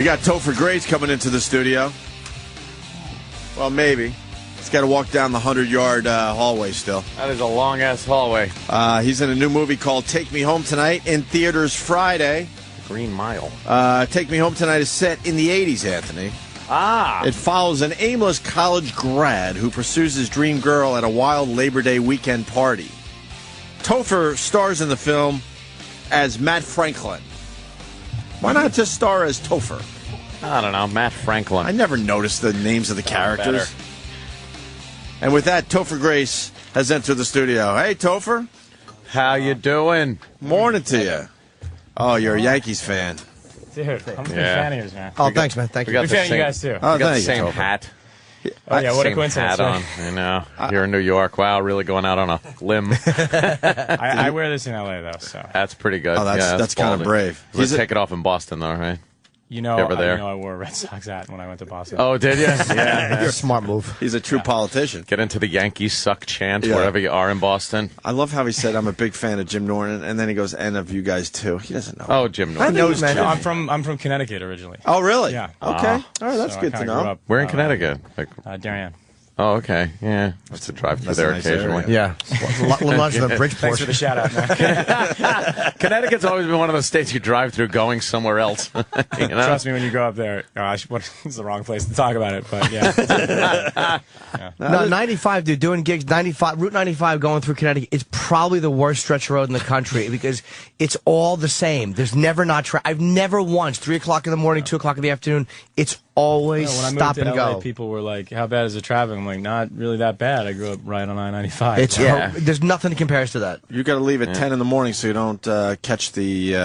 We got Topher Grace coming into the studio. Well, maybe. He's got to walk down the 100-yard hallway still. That is a long-ass hallway. He's in a new movie called Take Me Home Tonight, in theaters Friday. Green Mile. Take Me Home Tonight is set in the 80s, Anthony. It follows an aimless college grad who pursues his dream girl at a wild Labor Day weekend party. Topher stars in the film as Matt Franklin. Why not just star as Topher? I don't know, Matt Franklin. I never noticed the names of the characters. And with that, Topher Grace has entered the studio. Hey, Topher. How you doing? Morning to you. Oh, you're a Yankees fan. Dude, I'm a big fan of yours, man. Oh, thanks, man. Thank you. Big fan of you guys, too. Oh, We got the thank same you, Topher. hat. Oh, yeah, what a Same coincidence. hat on. I know. You're in New York. Wow, really going out on a limb. I wear this in L.A., though, so. That's pretty good. Oh, that's kind of ballsy. brave. We'll take it off in Boston, though, right? You know, Ever there? I wore a Red Sox hat when I went to Boston. Oh, did you? Yeah. You're a smart move. He's a true politician. Get into the Yankees suck chant Yeah. wherever you are in Boston. I love how he said, I'm a big fan of Jim Norton, and then he goes, and of you guys, too. He doesn't know. Oh, Jim Norton. knows man. Jim. I'm from Connecticut originally. Oh, really? Yeah. Okay. All right, that's So I good to kinda know. grew up, We're in Connecticut. Like, Darien. oh, okay. Yeah. I have to drive through That's a there nice occasionally. area. Yeah. A lot larger than Bridgeport. Thanks for the shout out, man. Connecticut's always been one of those states you drive through going somewhere else. You know? Trust me when you go up there. It's the wrong place to talk about it, but yeah. No, 95, dude, doing gigs, Route 95 going through Connecticut, it's probably the worst stretch of road in the country because it's all the same. There's never not I've never once, 3 o'clock in the morning, 2 o'clock in the afternoon, it's always When I stop moved to and LA, go. people were like, how bad is the traffic? I'm like, not really that bad. I grew up right on I-95. It's Yeah. there's nothing that compares to that. You got to leave at 10 in the morning so you don't catch the, Big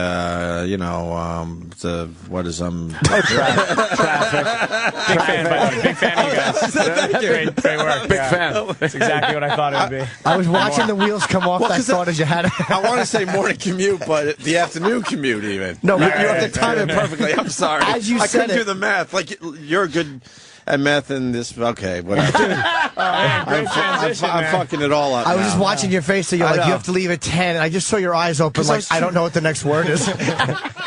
fan, by the way. Big fan of you guys. Great work. Big fan. That's exactly what I thought it would be. I was watching the wheels come off that 'cause thought as you had it. I want to say morning commute, but the afternoon commute even. No, you right, have to right, time it right. perfectly. I'm sorry. As you I said couldn't it. do the math. Like, you're good at math and this. Okay, whatever. Great transition, I'm man. fucking it all up I was now. just watching your face, so you're I like, know. you have to leave at 10, and I just saw your eyes open 'Cause I like, was I don't know what the next word is.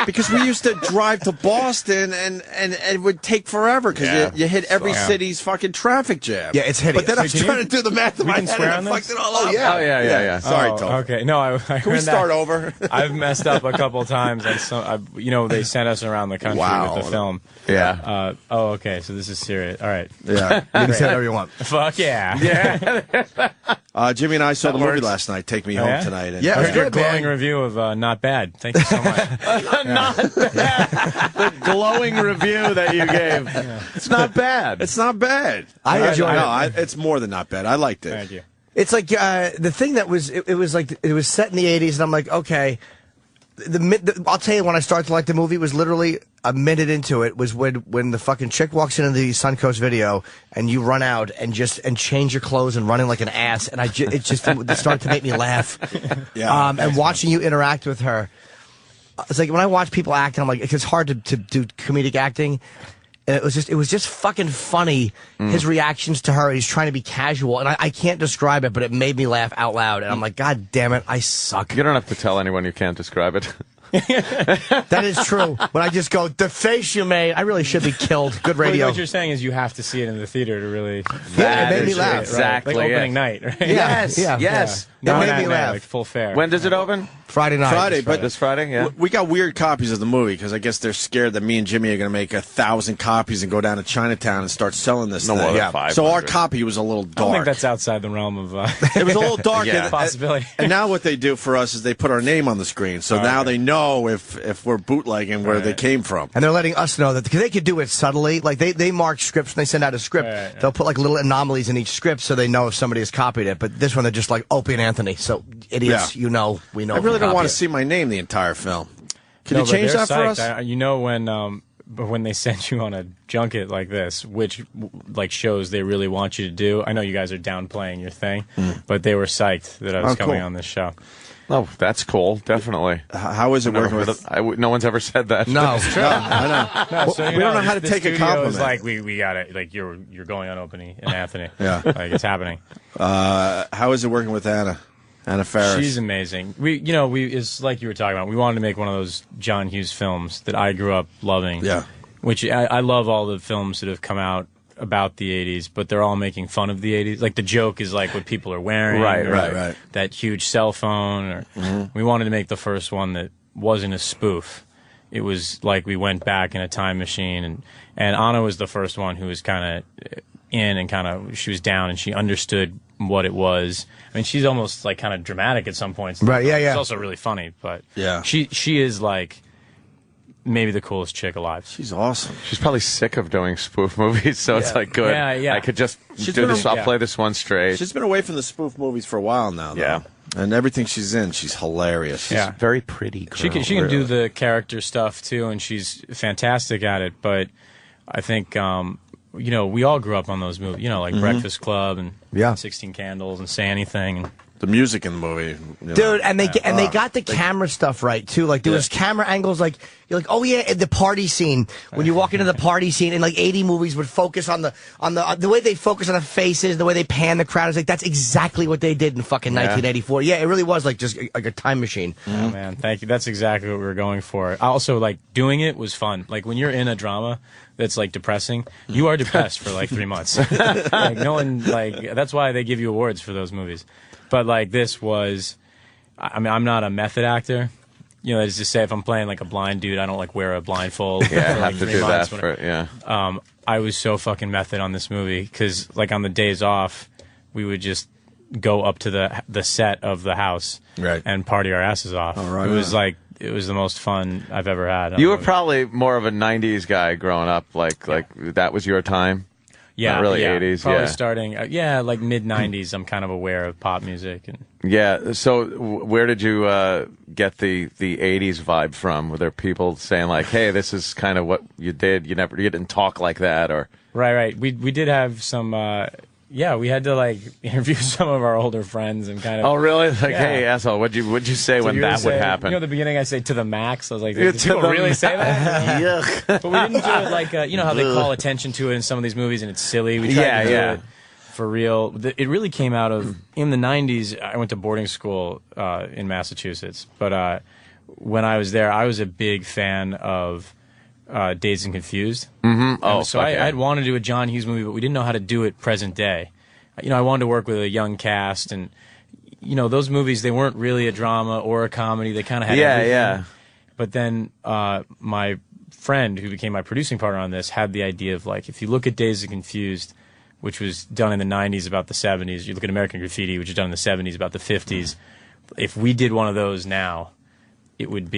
Because we used to drive to Boston, and it would take forever because Yeah. you hit every Yeah. city's fucking traffic jam. Yeah, it's hideous. But then I was Can you- trying to do the math in my can head, swear and on I this? fucked it all up. Oh, yeah. Sorry, Oh, Tom. okay. No, I Can we start over? I've messed up a couple of times. They sent us around the country Wow. with the film. Yeah. Okay, so this is serious. All right. Yeah. You can say whatever you want. Fuck yeah. Yeah. Jimmy and I saw the movie works. last night, Take Me Oh, Home yeah? Tonight. And Yeah, I it was heard your good, man. glowing review of Not Bad. Thank you so much. Not bad. The glowing review that you gave. It's not bad. It's not bad. I enjoyed it. It's more than not bad. I liked it. Thank you. It's like the thing that was it was like it was set in the 80s, and I'm like, okay. I'll tell you, when I started to like the movie, it was literally a minute into it. Was when the fucking chick walks into the Suncoast video, and you run out and change your clothes and running like an ass, and it started to make me laugh. Yeah. And watching you interact with her, it's like when I watch people act, I'm like, it's hard to do comedic acting. And it was just fucking funny. His reactions to her. He's trying to be casual, and I can't describe it, but it made me laugh out loud. And I'm like, God damn it, I suck. You don't have to tell anyone you can't describe it. That is true. When I just go, the face you made, I really should be killed. Good Well, radio. what you're saying is you have to see it in the theater to really. Yeah, it made me is laugh. Exactly. Like opening it. night, right? Yes. Yeah. Yes. It made me matinee, laugh. like full fare. When does it open? Friday night. Friday, but This Friday? Yeah. we got weird copies of the movie because I guess they're scared that me and Jimmy are going to make 1,000 copies and go down to Chinatown and start selling this No thing. more than Yeah. 500. So our copy was a little I don't think dark. that's outside the realm of. It was a little dark. Yeah. and- Possibility. And now what they do for us is they put our name on the screen, so now they know if we're bootlegging where they came from. And they're letting us know that because they could do it subtly. Like they mark scripts when they send out a script. Right. They'll put like little anomalies in each script so they know if somebody has copied it. But this one they're just like Opie and Anthony. So idiots, Yeah. you know, we know. I really don't want to to see my name the entire film. Can No, you but change they're that for us? psyched. You know when they send you on a junket like this, which like shows they really want you to do. I know you guys are downplaying your thing, but they were psyched that I was Oh, coming cool. on this show. Oh, that's cool. Definitely. How is it Never working heard with? of- no one's ever said that. No. I know. No, so we don't know how to the take a studio compliment. is like we got it. Like you're going on Opie and Anthony. Yeah. Like it's happening. How is it working with Anna? Anna Faris. She's amazing. It's like you were talking about. We wanted to make one of those John Hughes films that I grew up loving. Yeah. which I love all the films that have come out about the 80s, but they're all making fun of the 80s. Like, the joke is like what people are wearing. Right. That huge cell phone. Or we wanted to make the first one that wasn't a spoof. It was like we went back in a time machine, and Anna was the first one who was kind of in and kind of, she was down and she understood what it was. I mean, she's almost like kind of dramatic at some points. Right, yeah. It's also really funny, but she is like maybe the coolest chick alive. She's awesome. She's probably sick of doing spoof movies, so it's like, good. Yeah. I could just do this. I'll play this one straight. She's been away from the spoof movies for a while now, though. Yeah. And everything she's in, she's hilarious. She's a very pretty girl. She can do the character stuff too, and she's fantastic at it. But I think we all grew up on those movies, like Breakfast Club and 16 Candles and Say Anything. And the music in the movie, dude, and they got the camera stuff right too. Like there was camera angles, like you're like, oh yeah, the party scene when you walk into the party scene, and like 80 movies would focus on the way they focus on the faces, the way they pan the crowd. It's like that's exactly what they did in fucking 1984. Yeah, it really was like just like a time machine. Oh man, thank you. That's exactly what we were going for. Also, like doing it was fun. Like when you're in a drama that's like depressing, you are depressed for like 3 months. Like no one that's why they give you awards for those movies. But like this was, I mean, I'm not a method actor. That is to say, if I'm playing like a blind dude, I don't like wear a blindfold. Yeah, I have to do that for I was so fucking method on this movie because like on the days off, we would just go up to the set of the house and party our asses off. Oh, right. It was the most fun I've ever had. You were probably more of a '90s guy growing up. Like that was your time. Yeah, not really 80s. Probably starting, like mid 90s. I'm kind of aware of pop music. Yeah. So, where did you get the 80s vibe from? Were there people saying like, "Hey, this is kind of what you did. You didn't talk like that," or right. We did have some. We had to like interview some of our older friends and kind of. Oh, really? Like, hey, asshole, what'd you say when that would happen? The beginning I say to the max. I was like, did people really say that? Yuck. But we didn't do it like, how they call attention to it in some of these movies and it's silly. We tried to do it for real. It really came out of, in the 90s, I went to boarding school in Massachusetts. But when I was there, I was a big fan of Dazed and Confused. Mm-hmm. So I had wanted to do a John Hughes movie, but we didn't know how to do it present day. I wanted to work with a young cast, and those movies, they weren't really a drama or a comedy. They kind of had everything. Yeah. But then my friend, who became my producing partner on this, had the idea of like, if you look at Dazed and Confused, which was done in the 90s about the 70s, you look at American Graffiti, which was done in the 70s about the 50s. If we did one of those now, it would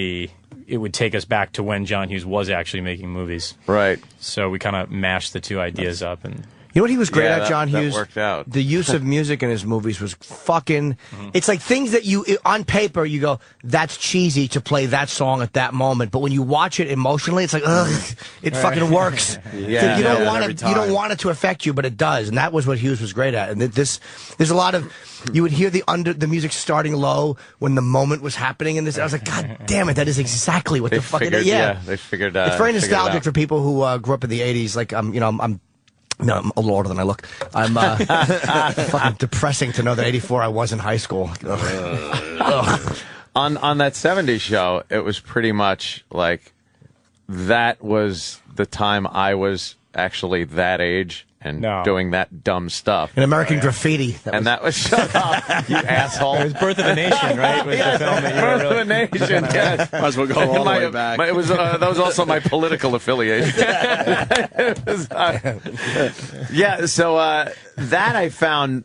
take us back to when John Hughes was actually making movies. Right. So we kind of mashed the two ideas up. And you know what he was great at, John Hughes? That worked out. The use of music in his movies was fucking... It's like things that you, on paper, you go, that's cheesy to play that song at that moment. But when you watch it emotionally, it's like, ugh, it fucking works. You don't want it to affect you, but it does. And that was what Hughes was great at. And there's a lot of... You would hear the music starting low when the moment was happening, and I was like, God damn it, that is exactly what the fuck it is. Yeah, they figured. It's very nostalgic for people who grew up in the '80s. Like I'm a little older than I look. I'm fucking depressing to know that '84 I was in high school. On that '70s show, it was pretty much like that was the time I was actually that age. And doing that dumb stuff. In American Graffiti. That was shut up, you asshole. It was Birth of a Nation, right? Was the film that Birth of a Nation, yes. Might as well go all the way back. That was also my political affiliation. So that I found,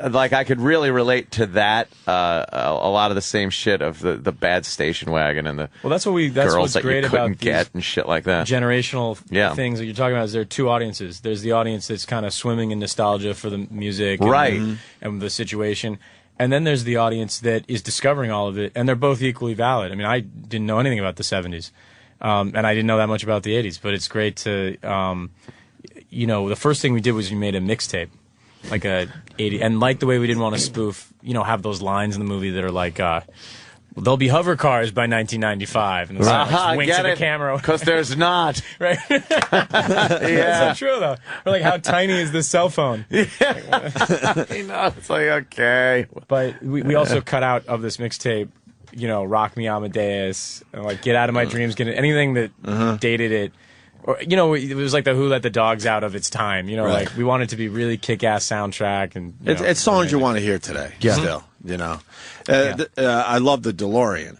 like, I could really relate to that, a lot of the same shit of the bad station wagon and the that's girls what's that great you couldn't about get and shit like that. Generational things that you're talking about is there are two audiences. There's the audience that's kind of swimming in nostalgia for the music and the situation. And then there's the audience that is discovering all of it, and they're both equally valid. I mean, I didn't know anything about the 70s, and I didn't know that much about the 80s, but it's great to, the first thing we did was we made a mixtape, like a 80, and like the way we didn't want to spoof, have those lines in the movie that are like, there'll be hover cars by 1995, and the winks at the camera. Because there's not. Right? That's so true, though. Or like, how tiny is this cell phone? It's like, okay. But we also cut out of this mixtape, Rock Me Amadeus, and like Get Out of My Dreams, anything that dated it. Or, you know, it was like the Who Let the Dogs Out of its time. You know, like we want it to be really kick-ass soundtrack. And it's songs you want to hear today. Yeah. Still, you know. I love the DeLorean.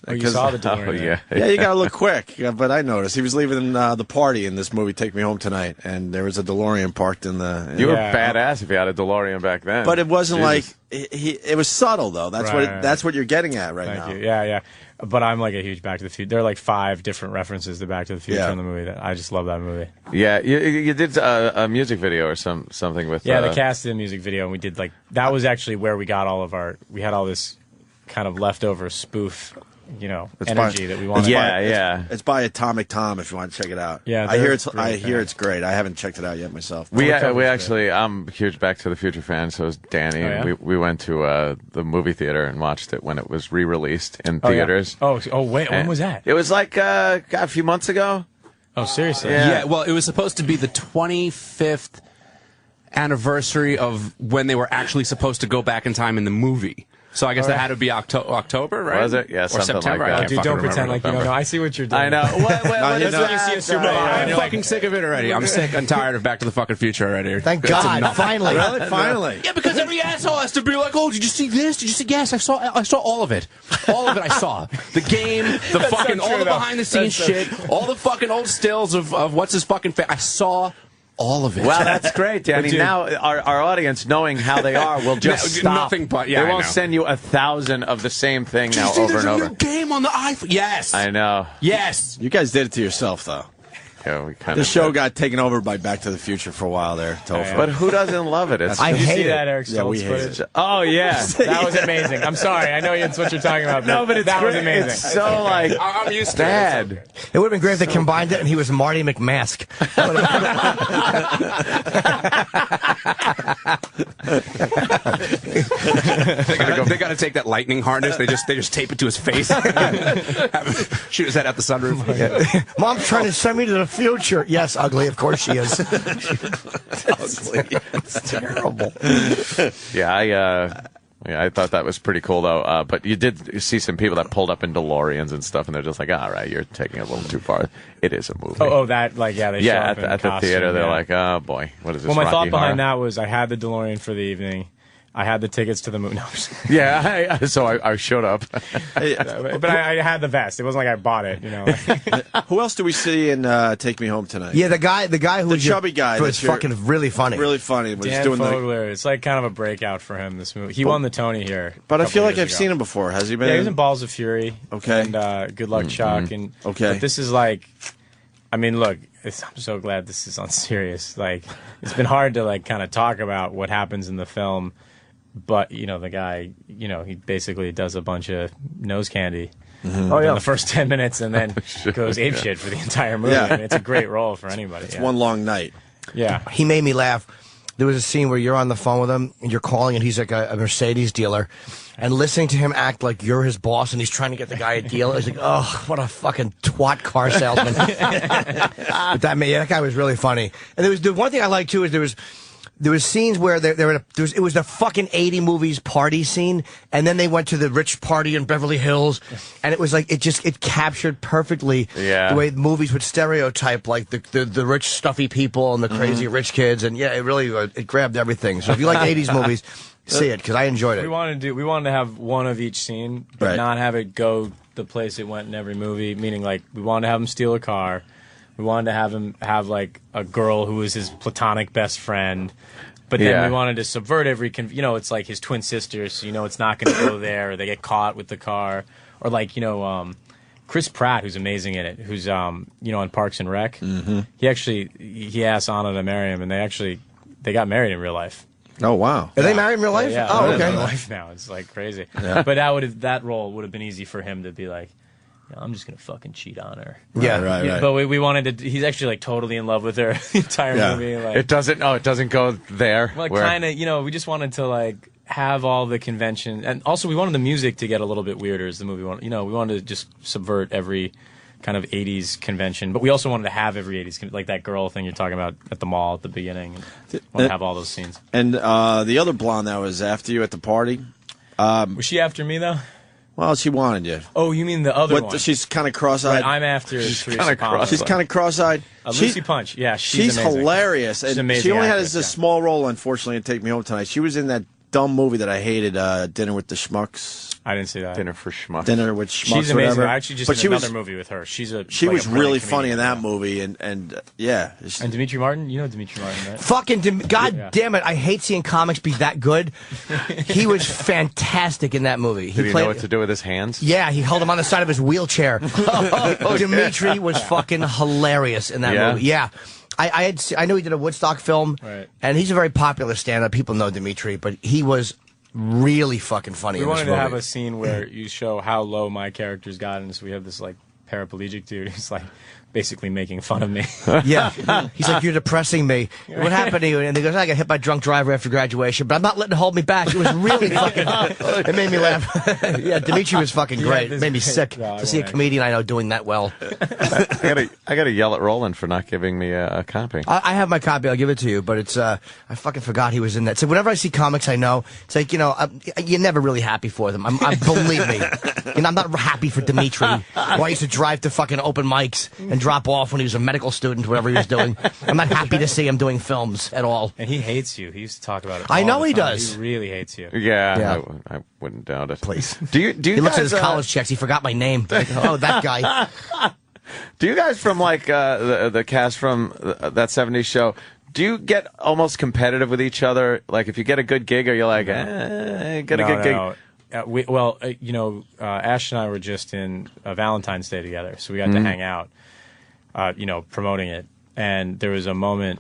Oh, you saw the DeLorean. Oh, yeah. Yeah, you got to look quick. Yeah, but I noticed he was leaving the party in this movie, Take Me Home Tonight, and there was a DeLorean parked in the... You were badass if you had a DeLorean back then. But it wasn't like... It was subtle, though. That's what you're getting at now. Thank you. Yeah. But I'm like a huge Back to the Future. There are like 5 different references to Back to the Future in the movie. I just love that movie. Yeah, you did a music video or something with... Yeah, the cast did a music video, and we did like... That was actually where we got all of our... We had all this kind of leftover spoof... energy that we want. It's by Atomic Tom. If you want to check it out. Yeah, I hear it's great. I haven't checked it out yet myself. We actually, I'm a huge Back to the Future fan. So is Danny. Oh, yeah? We went to the movie theater and watched it when it was re-released in theaters. Oh, wait, when was that? It was like a few months ago. Oh, seriously? Yeah. Well, it was supposed to be the 25th anniversary of when they were actually supposed to go back in time in the movie. So I guess that had to be October, right? Was it? Yeah, or something September. like that. I Dude, don't pretend like you don't know. I see what you're doing. I know. That's when you see a Super Bowl. I'm fucking sick of it already. I'm sick and tired of Back to the fucking Future already. Thank God, finally. Really? Finally. Yeah, because every asshole has to be like, "Oh, did you see this? Did you see?" Yes, I saw all of it. All of it I saw. The game, the fucking all the behind the scenes shit, all the fucking old stills of what's his fucking face. I saw all of it. Well, that's great, Danny. Now our audience, knowing how they are, will just stop. Nothing but, they won't send you 1,000 of the same thing now over and over. There's a new game on the iPhone. Yes. I know. Yes. You guys did it to yourself, though. Yeah, we kind the of show got taken over by Back to the Future for a while there, Topher. But who doesn't love it? I hate it. That, Eric we hate it. Oh, yeah. That was amazing. I'm sorry. I know that's what you're talking about. No, but that was amazing. It's so, like, I'm used to bad. It would have been great if they combined it and he was Marty McMask. They got to take that lightning harness. They just tape it to his face. Shoot his head out the sunroof. Mom's trying to send me to the future. Yes, ugly. Of course she is. Ugly. It's terrible. Yeah, I thought that was pretty cool, though. But you did see some people that pulled up in DeLoreans and stuff, and they're just like, all right, you're taking it a little too far. It is a movie. They show up at the theater, they're like, oh, boy, what is this? Well, my Rocky thought behind horror? that was I had the DeLorean for the evening. I had the tickets to the movie. No, yeah, so I showed up. But I had the vest. It wasn't like I bought it, you know. Who else do we see in Take Me Home Tonight? Yeah, the guy who the chubby guy was fucking really funny. Really funny. Dan Fogler. It's like kind of a breakout for him, this movie. He won the Tony here. But I feel like I've seen him before. Has he been? Yeah, he was in Balls of Fury. Okay. And Good Luck Chuck. And but this is like, I mean, look, I'm so glad this is on serious. Like, it's been hard to like kind of talk about what happens in the film. But, the guy, he basically does a bunch of nose candy in the first 10 minutes and then goes apeshit for the entire movie. I mean, it's a great role for anybody. It's one long night. Yeah. He made me laugh. There was a scene where you're on the phone with him and you're calling and he's like a Mercedes dealer and listening to him act like you're his boss and he's trying to get the guy a deal. He's like, oh, what a fucking twat car salesman. But that guy was really funny. And there was the one thing I liked too is there was scenes where it was the fucking 80 movies party scene, and then they went to the rich party in Beverly Hills, and it was like it captured perfectly the way movies would stereotype like the rich stuffy people and the crazy rich kids, and it really it grabbed everything. So if you like 80s movies, see it because I enjoyed it. We wanted to have one of each scene, but not have it go the place it went in every movie. Meaning like we wanted to have him steal a car. We wanted to have him have, like, a girl who was his platonic best friend. But then we wanted to subvert every... it's like his twin sisters, so it's not going to go there, or they get caught with the car. Or, like, Chris Pratt, who's amazing in it, who's, on Parks and Rec. Mm-hmm. He asked Anna to marry him, and they got married in real life. Oh, wow. Are they married in real life? Yeah. Oh, okay. In real life now. It's, like, crazy. Yeah. But that role would have been easy for him to be like... I'm just gonna fucking cheat on her. Yeah, right. But we wanted to. He's actually like totally in love with her the entire movie. Like, it doesn't go there. Well, kind of. We just wanted to like have all the convention, and also we wanted the music to get a little bit weirder as the movie went. We wanted to just subvert every kind of 80s convention, but we also wanted to have every 80s like that girl thing you're talking about at the mall at the beginning. And wanted to have all those scenes. And the other blonde that was after you at the party. Was she after me though? Well, she wanted you. Oh, you mean the other one? She's kind of cross-eyed. Right, I'm after. She's kind of cross-eyed. Lucy Punch. Yeah, she's amazing. Hilarious. She's and amazing. She only actress, had a small role, unfortunately, in Take Me Home Tonight. She was in that dumb movie that I hated, Dinner with the Schmucks. I didn't see that. Dinner for Schmucks. Dinner with Schmucks. She's amazing. Whatever. I actually just did another movie with her. She was really funny in that movie, and yeah. And Dimitri Martin, you know Dimitri Martin, right? Fucking God damn it! I hate seeing comics be that good. He was fantastic in that movie. Did he know what to do with his hands? Yeah, he held him on the side of his wheelchair. Dimitri was fucking hilarious in that movie. Yeah. I know he did a Woodstock film, right. And he's a very popular stand-up. People know Dimitri, but he was really fucking funny. We in this wanted movie. to have a scene where you show how low my character's gotten, so we have this like paraplegic dude who's like basically making fun of me. Yeah, he's like, "You're depressing me. What happened to you?" And he goes, "I got hit by a drunk driver after graduation, but I'm not letting it hold me back." It was really fucking. It made me laugh. Yeah, Dimitri was fucking great. It made me sick to see a comedian I know doing that well. I gotta yell at Roland for not giving me a copy. I have my copy. I'll give it to you, but it's I fucking forgot he was in that. So whenever I see comics I know, it's like, you're never really happy for them. Believe me, I'm not happy for Dimitri. Who I used to drive to fucking open mics and drop off when he was a medical student, whatever he was doing. I'm not happy to see him doing films at all. And he hates you. He used to talk about it. I know he time. does. He really hates you. Yeah. I wouldn't doubt it. Please. Do you he looks at guys, his college checks. He forgot my name. Like, oh, that guy. Do you guys from like the cast from that '70s show? Do you get almost competitive with each other? Like if you get a good gig, are you like, get a good gig? No. Ash and I were just in Valentine's Day together, so we got to hang out, promoting it. And there was a moment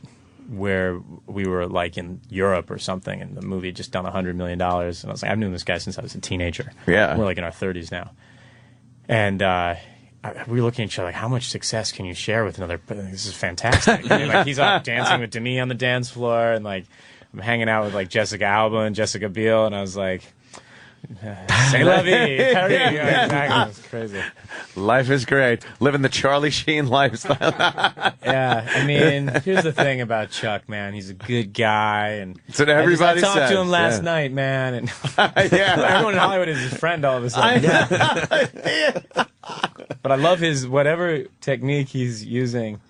where we were like in Europe or something, and the movie had just done $100 million. And I was like, I've known this guy since I was a teenager. Yeah. We're like in our 30s now. And we were looking at each other like, how much success can you share with another? This is fantastic. I mean, like, he's up dancing with Demi on the dance floor, and like I'm hanging out with like Jessica Alba and Jessica Biel, and I was like, c'est la vie. Exactly. It's crazy. Life is great. Living the Charlie Sheen lifestyle. Yeah, I mean, here's the thing about Chuck, man. He's a good guy, and that's what everybody I talked says. to him last night, man, and yeah, everyone in Hollywood is his friend all of a sudden. But I love his whatever technique he's using.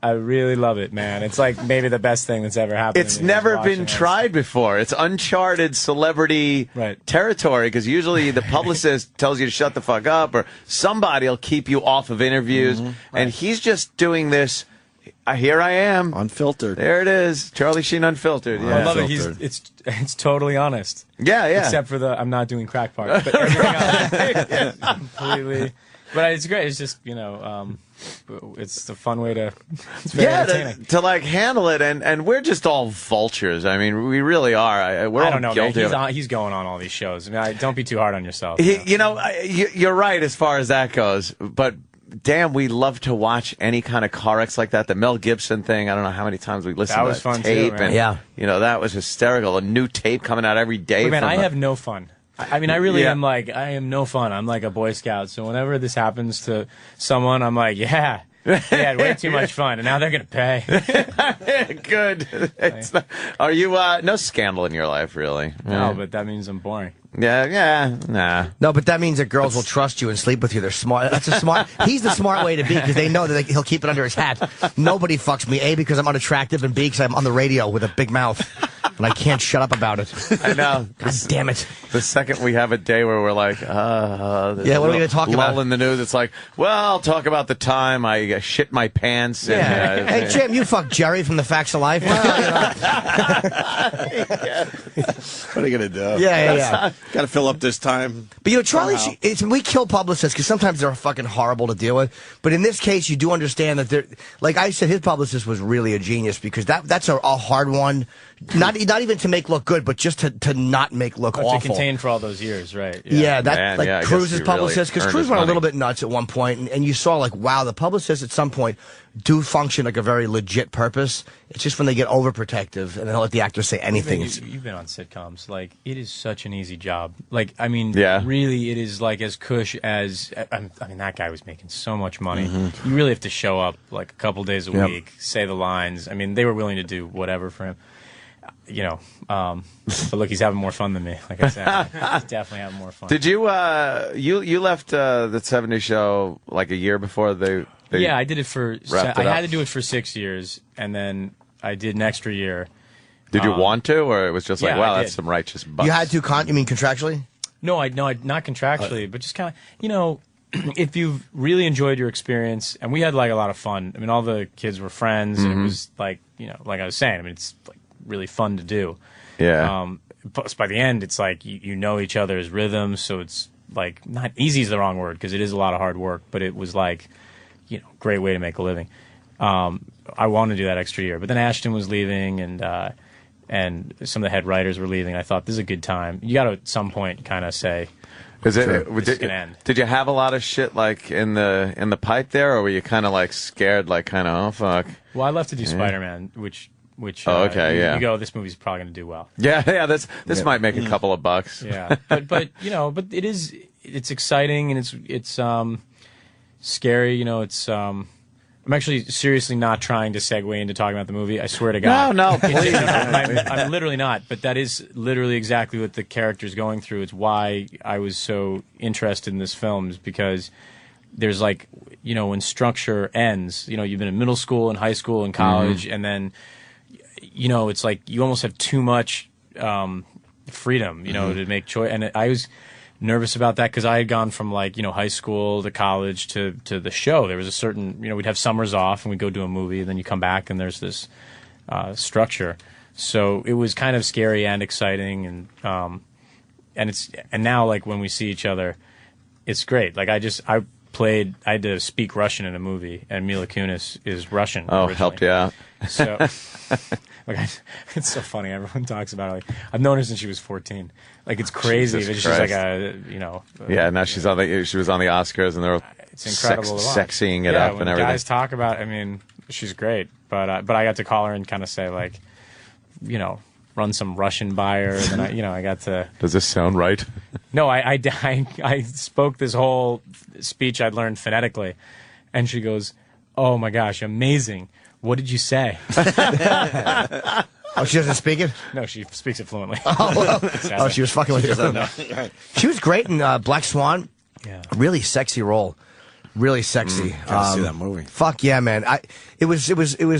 I really love it, man. It's like maybe the best thing that's ever happened. It's never been tried before. It's uncharted celebrity territory, because usually the publicist tells you to shut the fuck up, or somebody will keep you off of interviews, and he's just doing this. Here I am, unfiltered. There it is, Charlie Sheen unfiltered. Yeah. I love it. It's totally honest. Yeah. Except for the I'm not doing crack part, but everything else completely. But it's great. It's just it's a fun way to. It's very entertaining. To like handle it, and we're just all vultures. I mean, we really are. I don't know, man. He's going on all these shows. I mean, don't be too hard on yourself. You're right as far as that goes, but. Damn, we love to watch any kind of car wrecks like that. The Mel Gibson thing, I don't know how many times we listened to that fun tape. Too, and, that was hysterical. A new tape coming out every day. Man, I have no fun. I mean, I really am like, I am no fun. I'm like a Boy Scout. So whenever this happens to someone, I'm like, they had way too much fun, and now they're going to pay. Good. Are you, no scandal in your life, really? No, but that means I'm boring. Nah. No, but that means that girls will trust you and sleep with you. They're smart. He's the smart way to be, because they know that he'll keep it under his hat. Nobody fucks me, A, because I'm unattractive, and B, because I'm on the radio with a big mouth. And I can't shut up about it. I know. God damn it. The second we have a day where we're like, what are we going to talk about? Lull in the news, it's like, well, I'll talk about the time I shit my pants. Yeah. And, hey, Jim, you fucked Jerry from The Facts of Life. What are you going to do? Yeah. Got to fill up this time. But, Charlie, we kill publicists because sometimes they're fucking horrible to deal with. But in this case, you do understand that they're, like I said, his publicist was really a genius, because that's a hard one. Not even to make look good, but just to not make look awful. To contain for all those years, right? Yeah, Cruz's publicist, because Cruz went a little bit nuts at one point, and you saw like, wow, the publicists at some point do function like a very legit purpose. It's just when they get overprotective and they'll let the actors say anything. You've been on sitcoms. Like, it is such an easy job. Like, I mean, really, it is like as cush as. I mean, that guy was making so much money. You really have to show up like a couple days a week, say the lines. I mean, they were willing to do whatever for him. But look, he's having more fun than me. Like I said, he's definitely having more fun. Did you you left the 70s show like a year before they yeah, I did it for. I had to do it for 6 years, and then I did an extra year. Did you want to, or it was just like, yeah, wow, I that's did. some righteous bucks? You had to you mean contractually? No, not contractually, but just kind of, if you've really enjoyed your experience, and we had like a lot of fun. I mean, all the kids were friends, and it was like, like I was saying, I mean, it's like really fun to do. Yeah. Plus, by the end, it's like you know each other's rhythms, so it's like not easy is the wrong word because it is a lot of hard work, but it was like, great way to make a living. I wanted to do that extra year, but then Ashton was leaving, and some of the head writers were leaving. I thought, this is a good time. You got to at some point kind of say, this is gonna end. Did you have a lot of shit like in the pipe there, or were you kind of like scared, like kind of, oh fuck? Well, I left to do Spider-Man, which okay, yeah. You go, this movie's probably going to do well. Yeah, this might make a couple of bucks. Yeah, but it's exciting and it's scary. I'm actually seriously not trying to segue into talking about the movie. I swear to God. No, please. I'm literally not. But that is literally exactly what the character's going through. It's why I was so interested in this film, is because there's like, when structure ends, you've been in middle school and high school and college, and then, it's like you almost have too much freedom, to make choice. And I was nervous about that because I had gone from like, high school to college to the show. There was a certain, we'd have summers off and we'd go do a movie, and then you come back and there's this structure. So it was kind of scary and exciting, and now like when we see each other, it's great. Like I had to speak Russian in a movie, and Mila Kunis is Russian. Oh, originally. helped you out. So, it's so funny. Everyone talks about it. Like, I've known her since she was 14. Like, it's crazy. Jesus But she's like Christ. Yeah, now she was on the Oscars, and they're it's incredible to watch. sexying it up when and everything. Guys talk about. I mean, she's great. But I got to call her and kind of say like, run some Russian by her, and then I got to. Does this sound right? No, I spoke this whole speech I'd learned phonetically, and she goes, "Oh my gosh, amazing! What did you say?" Oh, she doesn't speak it? No, she speaks it fluently. Oh, she was fucking with you. She was great in Black Swan. Yeah, really sexy role. Really sexy. Gotta see that movie. Fuck yeah, man! It was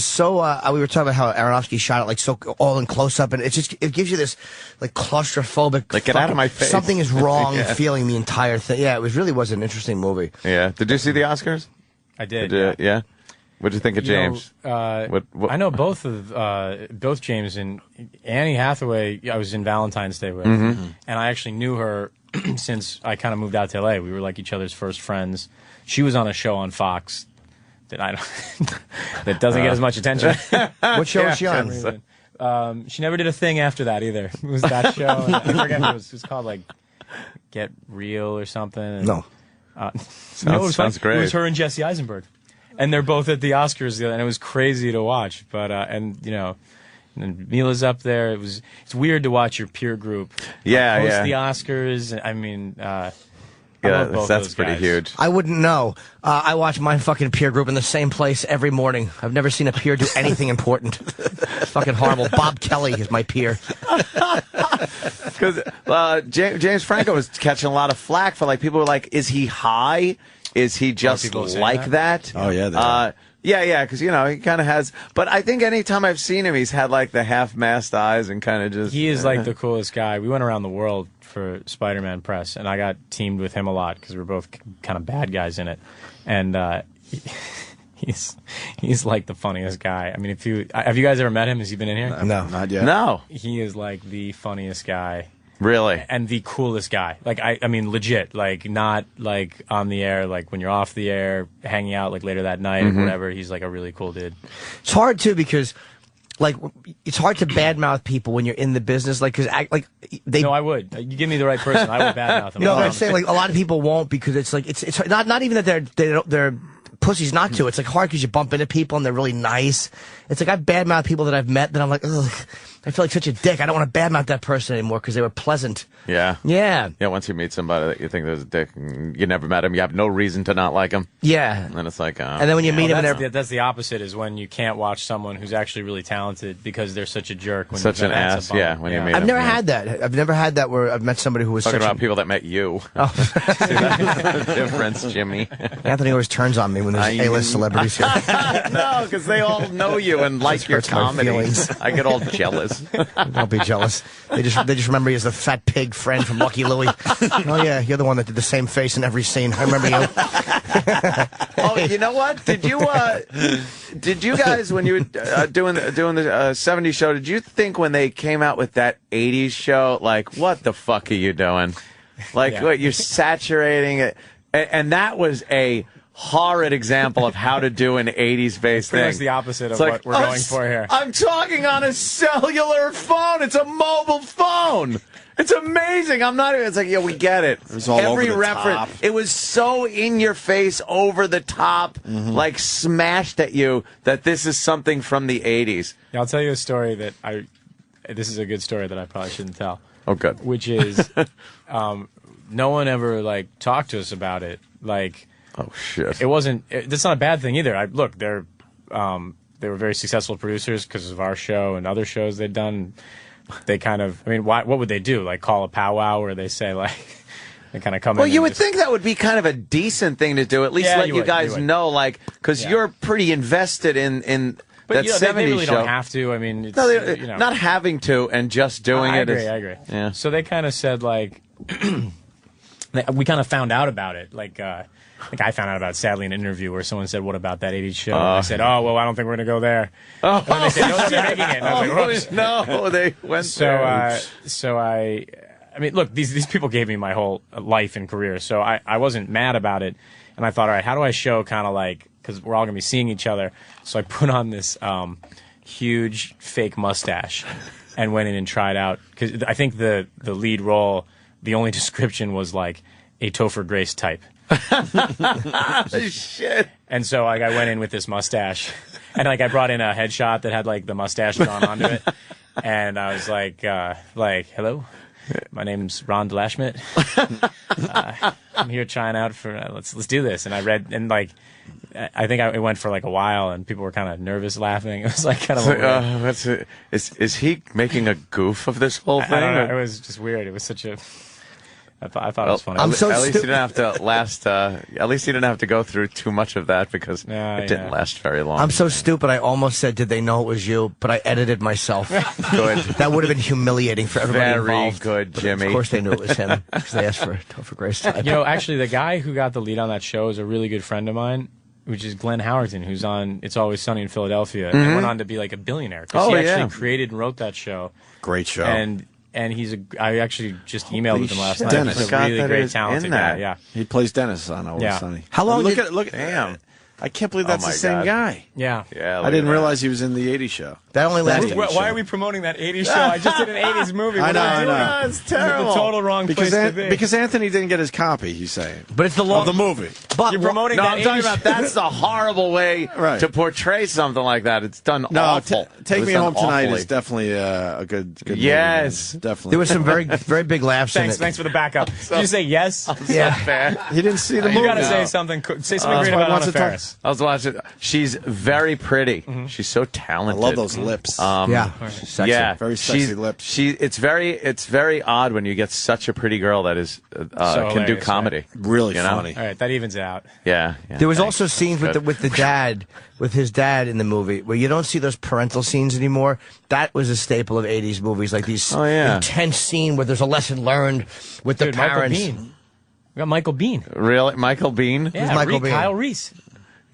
so. We were talking about how Aronofsky shot it like so all in close up, and it gives you this like claustrophobic. Like, get out of my face. Something is wrong feeling the entire thing. Yeah, it really was an interesting movie. Yeah. Did you see the Oscars? I did. Yeah. What did you think of James? What? I know both James and Annie Hathaway. I was in Valentine's Day with, and I actually knew her since I kind of moved out to LA. We were like each other's first friends. She was on a show on Fox that that doesn't get as much attention. What show was she on? She never did a thing after that either. It was that show. I forget what it was. It was called like Get Real or something. And, no. Sounds great. It was her and Jesse Eisenberg, and they're both at the Oscars, and it was crazy to watch. But and Mila's up there. It's weird to watch your peer group. Post the Oscars. I mean. Yeah, that's pretty huge. I wouldn't know. I watch my fucking peer group in the same place every morning. I've never seen a peer do anything important. It's fucking horrible. Bob Kelly is my peer. Because James Franco was catching a lot of flack for like people were like, is he high? Is he just like that? Oh yeah. Yeah, because he kind of has. But I think anytime I've seen him, he's had like the half-mast eyes and kind of just. He is like the coolest guy. We went around the world for Spider-Man press, and I got teamed with him a lot because we were both kind of bad guys in it. And he's like the funniest guy. I mean, have you guys ever met him? Has he been in here? No, not yet. No, he is like the funniest guy. Really? And the coolest guy. Like, I mean, legit. Like, not like on the air, like when you're off the air, hanging out like later that night or whatever. He's like a really cool dude. It's hard too because, like, it's hard to badmouth people when you're in the business. Like, because they. No, I would. You give me the right person, I would badmouth them. No, but I'm saying like a lot of people won't because it's like it's not even that they're pussies not to. It's like hard because you bump into people and they're really nice. It's like I've badmouthed people that I've met that I'm like, ugh. I feel like such a dick. I don't want to badmouth that person anymore because they were pleasant. Yeah. Yeah. Yeah, once you meet somebody that you think is a dick, and you never met him, you have no reason to not like him. Yeah. And then it's like, and then when you meet him, that's the opposite, is when you can't watch someone who's actually really talented because they're such a jerk. When such an ass, yeah, when you meet him. I've never had that. I've never had that where I've met somebody who was talking such about people that met you. Oh. See, that's the difference, Jimmy. Anthony always turns on me when there's A-list celebrities here. No, because they all know you and like your comedy. I get all jealous. I'll be jealous. They just remember you as the fat pig friend from Lucky Louie. Oh yeah, you're the one that did the same face in every scene. I remember you. Oh, you know what? Did you guys, when you were doing the 70s show, did you think when they came out with that 80s show, like, what the fuck are you doing? Like, what, you're saturating it, and that was a horrid example of how to do an 80s based thing. Pretty much the opposite of what we're going for here. I'm talking on a cellular phone. It's a mobile phone. It's amazing. I'm not even. It's like, yeah, we get it. It was all every over the reference. top. It was so in your face, over the top, like smashed at you that this is something from the 80s. Yeah, I'll tell you a story that this is a good story that I probably shouldn't tell. Oh, good. Which is, no one ever like talked to us about it. Like, oh shit. It wasn't. That's not a bad thing either. Look, they were very successful producers because of our show and other shows they'd done. They kind of, I mean, what would they do? Like call a powwow where they say like, they kind of come in. Well, you would think that would be kind of a decent thing to do. At least let you guys know, like, because you're pretty invested in but that 70s they really show. Don't have to. I mean, it's, no, not having to and just doing it. I agree. Yeah. So they kind of said like, we kind of found out about it. Like, I think I found out about it, sadly, in an interview where someone said, "What about that 80s show?" And I said, "Oh, well, I don't think we're going to go there." Oh, and then they said, "No, they're making it." And I was like, no, they went there. So I mean, look, these people gave me my whole life and career, so I wasn't mad about it. And I thought, all right, how do I show kind of like, because we're all going to be seeing each other. So I put on this huge fake mustache and went in and tried out. Because I think the lead role, the only description was like a Topher Grace type. Shit. And so like I went in with this mustache, and like I brought in a headshot that had like the mustache drawn onto it, and I was like hello, my name's Ron DeLashmit. I'm here trying out for let's do this. And I read, and like I think it went for like a while, and people were kind of nervous laughing. It was like kind of is he making a goof of this whole thing? I don't know. It was just weird. It was such a. I thought it was funny. I'm so at least you didn't have to last. At least you didn't have to go through too much of that because it didn't last very long. I'm so stupid. I almost said, "Did they know it was you?" But I edited myself. Good. That would have been humiliating for everybody involved. Very good, Jimmy. Of course, they knew it was him because they asked for Topher Grace type. You know, actually, the guy who got the lead on that show is a really good friend of mine, which is Glenn Howerton, who's on It's Always Sunny in Philadelphia, and went on to be like a billionaire because he actually created and wrote that show. Great show. And I actually just emailed with him last night. Dennis. He's a really great, talented guy. Yeah. He plays Dennis on Always Sunny. How long? Damn. I can't believe that's the same guy. Yeah. I didn't realize he was in the 80s show. That only lasted. Why are we promoting that 80s show? I just did an 80s movie. I know. It's terrible. The total wrong place to be. Because Anthony didn't get his copy, he's saying. But it's the of the movie. But you're promoting No, that I'm talking 80s about that's the horrible way to portray something like that. It's done awful. Take Me Home Tonight is definitely a good yes. movie. Definitely. There was some very big laughs in it. Thanks for the backup. Did you say yes? Yeah. He didn't see the movie. You got to say something. Say something great about Anna Faris. I was watching. She's very pretty. She's so talented. I love those lips. Sexy. Yeah, very sexy lips. It's very odd when you get such a pretty girl that is can do comedy. Right? Really funny. All right, that evens out. Yeah. There was also scenes with his dad in the movie where you don't see those parental scenes anymore. That was a staple of 80s movies, like these intense scene where there's a lesson learned with the parents. Michael Biehn. We got Michael Biehn. Really, Michael Biehn? Yeah, Michael Biehn? Kyle Reese.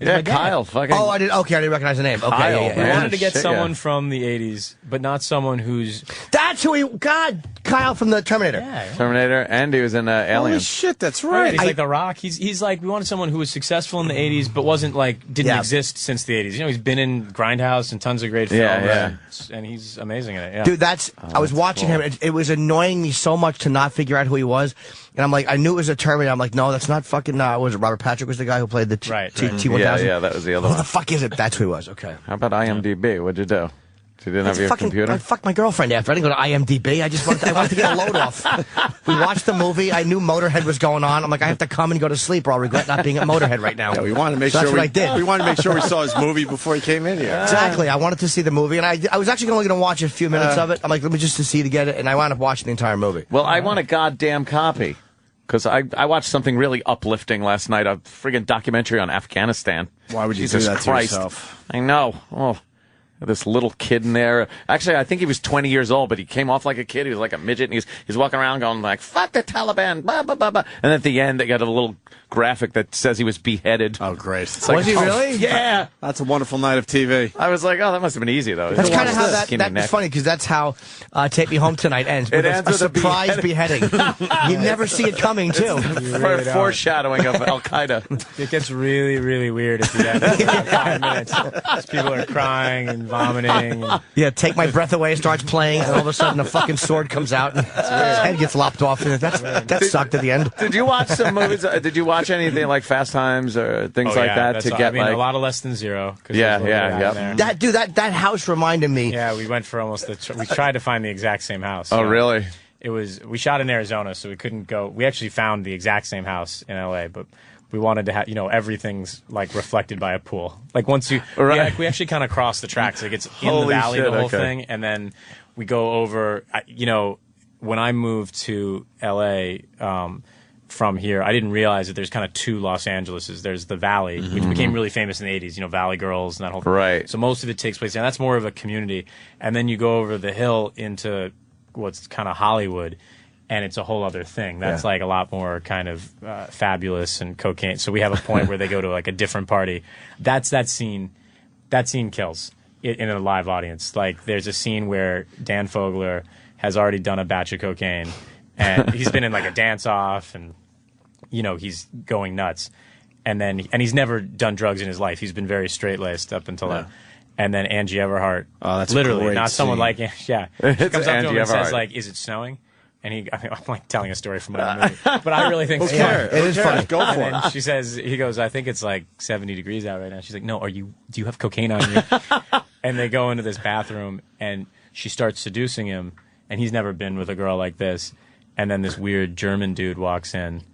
Yeah, Kyle. Fucking. Oh, I didn't recognize the name. Okay, Kyle, We Yeah, wanted to get shit, someone from the 80s, but not someone who's... That's who Kyle from the Terminator. Yeah. Terminator, and he was in Holy Alien. shit, that's Right, right. he's like The Rock. He's like, we wanted someone who was successful in the 80s, but wasn't like, didn't exist since the 80s. You know, he's been in Grindhouse and tons of great films. And he's amazing in it. Yeah. Dude, I was watching him. It was annoying me so much to not figure out who he was. And I'm like, I knew it was a Terminator. I'm like, no, that's not fucking, was it Robert Patrick was the guy who played the T-1000? Yeah, that was the other Who one. the fuck is it? That's who he was. Okay. How about IMDb? What'd you do? You didn't have your computer? I fucked my girlfriend after. I didn't go to IMDb. I wanted to get a load off. We watched the movie. I knew Motorhead was going on. I'm like, I have to come and go to sleep or I'll regret not being at Motorhead right now. Yeah, we wanted to make sure that's what I did. We wanted to make sure we saw his movie before he came in here. Exactly. I wanted to see the movie, and I was actually only going to watch a few minutes of it. I'm like, let me just to get it, and I wound up watching the entire movie. Well, I want a goddamn copy. Because I watched something really uplifting last night, a friggin' documentary on Afghanistan. Why would you Jesus do that to Christ. yourself? I know. Oh, this little kid in there. Actually, I think he was 20 years old, but he came off like a kid. He was like a midget, and he's walking around going like, fuck the Taliban, blah, blah, blah, blah. And at the end, they got a little graphic that says he was beheaded. Oh, great. Was he really? Yeah. That's a wonderful night of TV. I was like, oh, that must have been easy, though. That's kind of how that's funny, because that's how Take Me Home Tonight ends. With a surprise beheading. You never see it coming, too. Foreshadowing of Al-Qaeda. It gets really, really weird at the end. About 5 minutes. People are crying and vomiting. Yeah, Take My Breath Away starts playing, and all of a sudden a fucking sword comes out, and his head gets lopped off. And that sucked at the end. Did you watch some movies? Did you watch anything like Fast Times or things like that to get a lot of Less Than Zero. Yeah. That house reminded me. Yeah, we went for almost we tried to find the exact same house. Oh, really? We shot in Arizona, so we couldn't go. We actually found the exact same house in LA, but we wanted to have, everything's like reflected by a pool. Like once you, we actually kind of cross the tracks. Like it's in the valley, the whole thing, and then we go over. When I moved to LA from here, I didn't realize that there's kind of two Los Angeleses. There's the Valley, which became really famous in the 80s. Valley Girls and that whole thing. Right. So most of it takes place, and that's more of a community. And then you go over the hill into what's kind of Hollywood. And it's a whole other thing. That's like a lot more kind of fabulous and cocaine. So we have a point where they go to like a different party. That scene kills in a live audience. Like there's a scene where Dan Fogler has already done a batch of cocaine, and he's been in like a dance off, and he's going nuts. And he's never done drugs in his life. He's been very straight laced up until then. And then Angie Everhart, that's literally not someone like she comes up to him and says like, "Is it snowing?" And I'm like telling a story from another movie, but I really think it is funny. Go for it. And he goes, I think it's like 70 degrees out right now. She's like, no, do you have cocaine on you? And they go into this bathroom, and she starts seducing him, and he's never been with a girl like this. And then this weird German dude walks in.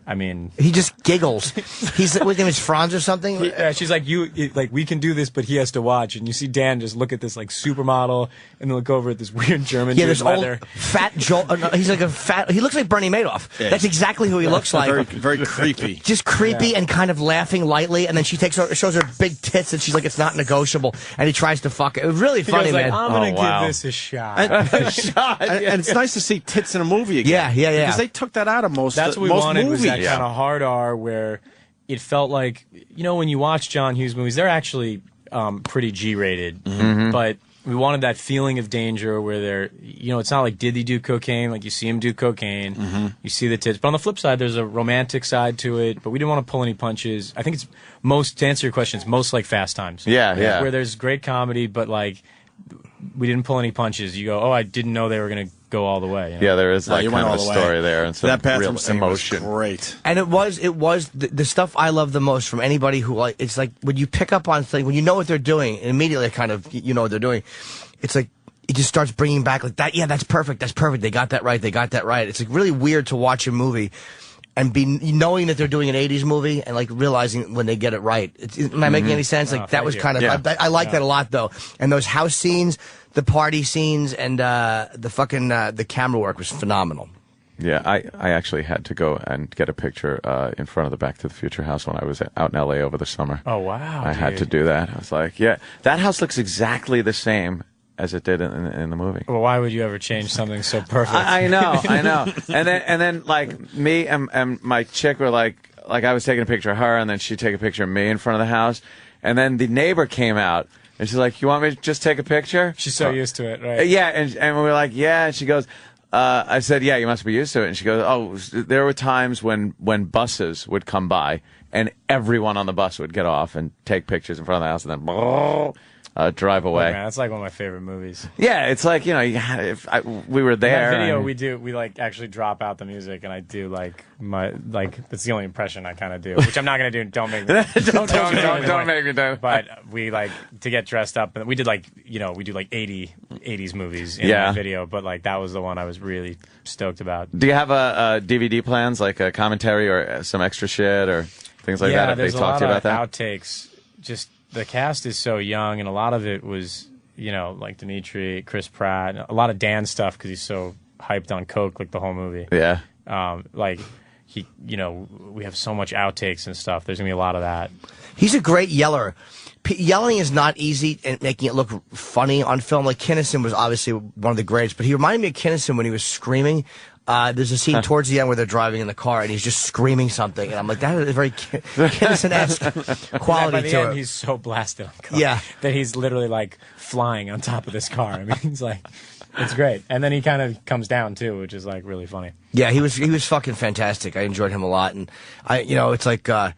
I mean, he just giggles. His name is Franz or something. She's like, we can do this, but he has to watch. And you see Dan just look at this like supermodel, and then look over at this weird German dude. This old fat Joel. He's like he looks like Bernie Madoff. Yeah. That's exactly who he looks like. Very, very creepy. Just creepy and kind of laughing lightly, and then she shows her big tits, and she's like, it's not negotiable. And he tries to fuck it. It was really funny, man. I'm gonna give this a shot. And it's nice to see tits in a movie again. Yeah. Because they took that out of most. That's what we most wanted. movies. Was that kind of hard R where it felt like, when you watch John Hughes movies, they're actually pretty G-rated, but we wanted that feeling of danger where they're, it's not like, did he do cocaine? Like you see him do cocaine, you see the tits. But on the flip side, there's a romantic side to it, but we didn't want to pull any punches. I think to answer your question, it's most like Fast Times. Yeah. Where there's great comedy, but like, we didn't pull any punches. You go, oh, I didn't know they were going to go all the way. Yeah, there is like kind of a story there and some that bathroom real emotion. Was great. And it was the stuff I love the most from anybody who it's like when you pick up on things, when you know what they're doing, and immediately kind of what they're doing, it's like it just starts bringing back like that. Yeah, that's perfect. They got that right. It's like really weird to watch a movie and knowing that they're doing an 80s movie and like realizing when they get it right. Am I making any sense? Like that was kind of I like that a lot though. And those house scenes, the party scenes, and the camera work was phenomenal. Yeah, I actually had to go and get a picture in front of the Back to the Future house when I was out in LA over the summer. Oh wow! I had to do that. I was like, yeah, that house looks exactly the same as it did in the movie. Well, why would you ever change something so perfect? I know. And then like me and my chick were like I was taking a picture of her, and then she'd take a picture of me in front of the house, and then the neighbor came out. And she's like, you want me to just take a picture? She's so used to it, right? Yeah, and we were like, yeah. And she goes, I said, yeah, you must be used to it. And she goes, oh, there were times when buses would come by, and everyone on the bus would get off and take pictures in front of the house, and then drive away. Oh, man, that's like one of my favorite movies. Yeah, it's like, you know, we were there. In that video, we like actually drop out the music, and I do like that's the only impression I kind of do, which I'm not gonna do. Don't make me. don't make me do. But we like to get dressed up, and we did like we do like 80s movies in that video. But like that was the one I was really stoked about. Do you have a DVD plans, like a commentary or some extra shit or things like that? If they talk to you about that, outtakes. Just the cast is so young, and a lot of it was like Dimitri, Chris Pratt, a lot of Dan stuff because he's so hyped on coke like the whole movie. Yeah. Like he, we have so much outtakes and stuff. There's gonna be a lot of that. He's a great yeller. Yelling is not easy, and making it look funny on film. Like Kinnison was obviously one of the greats, but he reminded me of Kinnison when he was screaming. There's a scene towards the end where they're driving in the car and he's just screaming something, and I'm like, that is a very Kinnison-esque quality by the to end, it. he's so blasted on coke that he's literally like flying on top of this car. I mean, he's like, it's great. And then he kind of comes down too, which is like really funny. Yeah, he was fucking fantastic. I enjoyed him a lot, and it's like I'm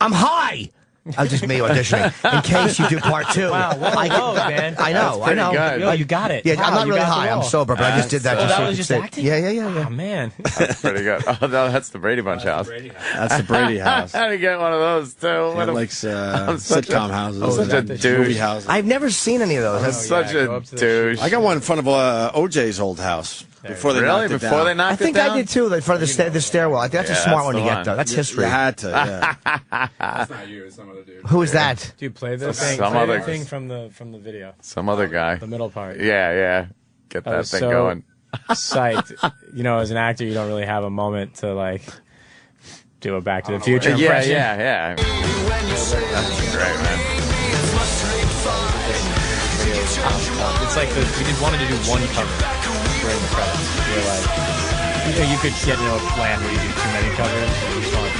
high. That's just me auditioning. In case you do part 2. Wow, whoa, man. I know. Good. Yo, you got it. Yeah, wow, I'm not really high. I'm sober, but I just did that. That was just acting? Yeah. Oh, man. That's pretty good. Oh, no, that's the Brady Bunch house. That's the Brady house. I had to get one of those, too. He likes sitcom houses. Such a douche. Movie houses. I've never seen any of those. That's such a douche. I got one in front of OJ's old house. Before they knocked it down. Before they knocked it down? I think I did too, in front of the stairwell. I think that's a smart one to get, though. That's history. You had to, yeah. That's not you, it's some other dude. Who is that? Dude, play the thing. Some Play other the thing from the video. Some other guy. The middle part. Yeah. Get that thing going. Psyched. As an actor, you don't really have a moment to like do a Back to the Future impression. Yeah. That's great, man. It's like we wanted to do one cover during the credits. We're like, you could get into a plan where you do too many covers. We just wanted to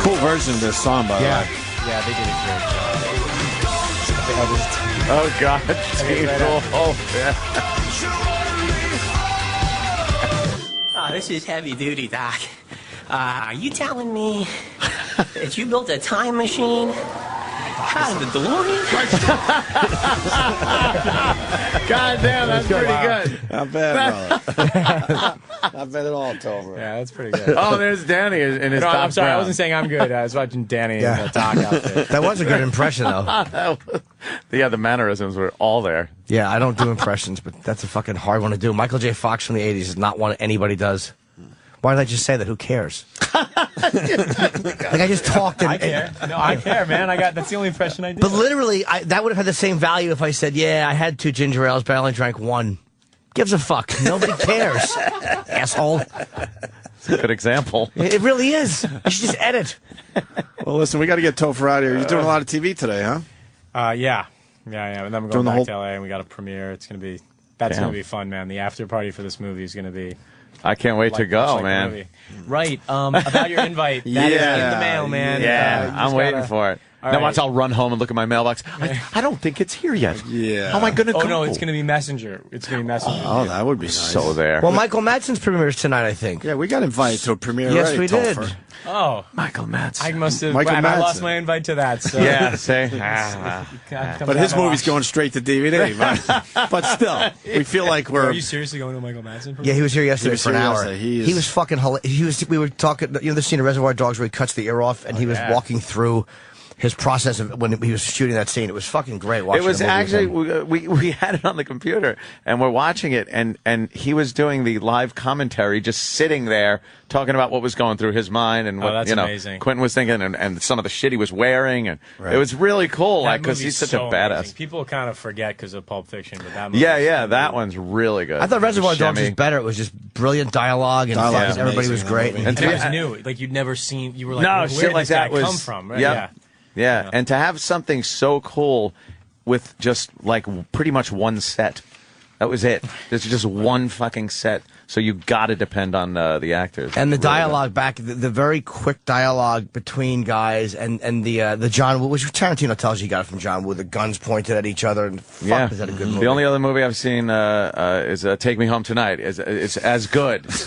Cool version of this song, by the way. Yeah, they did a great job. Oh, God. This is heavy duty, Doc. Are you telling me that you built a time machine out of the DeLorean? God damn, that's pretty good. Not bad, brother. Not bad at all, Topher. Yeah, that's pretty good. Oh, there's Danny in his Doc I'm sorry, Brown. I wasn't saying I'm good. I was watching Danny in the Doc outfit. That was a good impression, though. Yeah, the mannerisms were all there. Yeah, I don't do impressions, but that's a fucking hard one to do. Michael J. Fox from the 80s is not one anybody does. Why did I just say that? Who cares? Like I just talked. I care. No, I care, man. That's the only impression I did. But literally, that would have had the same value if I said, yeah, I had 2 ginger ales, but I only drank 1. Gives a fuck. Nobody cares. Asshole. It's a good example. It really is. You should just edit. Well, listen, we got to get Topher out of here. You're doing a lot of TV today, huh? Yeah. And then we're going back to LA, and we got a premiere. It's going to be going to be fun, man. The after party for this movie is going to be. I can't wait to go, man. Right. About your invite. That is in the mail, man. Yeah, I'm waiting for it. Now watch, I'll run home and look at my mailbox. I don't think it's here yet. Yeah. How am I going to go? Oh, no, it's going to be Messenger. It's going to be Messenger. Oh, that would be nice. So there. Well, Michael Madsen's premiere is tonight, I think. Yeah, we got invited to a premiere. Yes, we did. Topher. Oh. Michael Madsen. I must have. Michael I lost Madsen. my invite to that. So. Yeah, say. But his movie's going straight to DVD. But still, we feel like we're. Are you seriously going to Michael Madsen? Yeah, he was here yesterday for an hour. He was fucking hilarious. We were talking, the scene of Reservoir Dogs where he cuts the ear off, and he was walking through his process of when he was shooting that scene. It was fucking great watching it was the movie actually, with him. we had it on the computer, and we're watching it, and he was doing the live commentary, just sitting there, talking about what was going through his mind, and what, that's amazing. Quentin was thinking, and some of the shit he was wearing, and it was really cool, because he's such a badass. Amazing. People kind of forget because of Pulp Fiction, but that movie that one's really good. I thought Reservoir Dogs was better. It was just brilliant dialogue, and everybody was great. And it was new. Like, you'd never seen, you were like, no, where shit did like this guy that was, come from? Right? Yeah, and to have something so cool with just like pretty much one set That was it. There's just one fucking set, so you got to depend on the actors. And the dialogue back, the very quick dialogue between guys, and the John Woo, which Tarantino tells you got it from John Woo, the guns pointed at each other, and fuck, is that a good movie? The only other movie I've seen is Take Me Home Tonight. It's as good as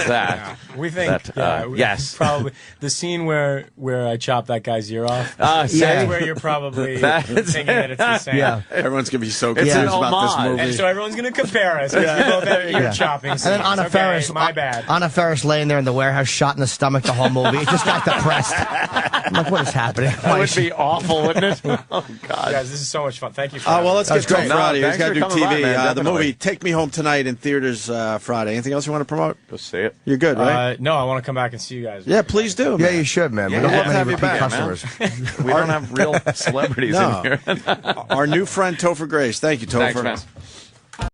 that. Yeah. We think, yes. Probably the scene where I chop that guy's ear off. That's where you're probably thinking that it's the same. Yeah. Everyone's going to be so confused about this movie. And so everyone's going to compare us. We both have ear chopping scenes. And then Anna Faris, my bad. Anna Faris laying there in the warehouse, shot in the stomach the whole movie. It just got depressed. I'm like, what is happening? That would be awful, wouldn't it? Oh, God. Guys, this is so much fun. Thank you for well, let's get Topher out of here. He's got to do TV. By, the movie Take Me Home Tonight in theaters Friday. Anything else you want to promote? Go see it. You're good, right? No, I want to come back and see you guys. Yeah, please do. Yeah, you should, man. Yeah, we don't we'll have any have you repeat back, customers. We don't have real celebrities in here. Our new friend Topher Grace. Thank you, Topher. Thanks, man.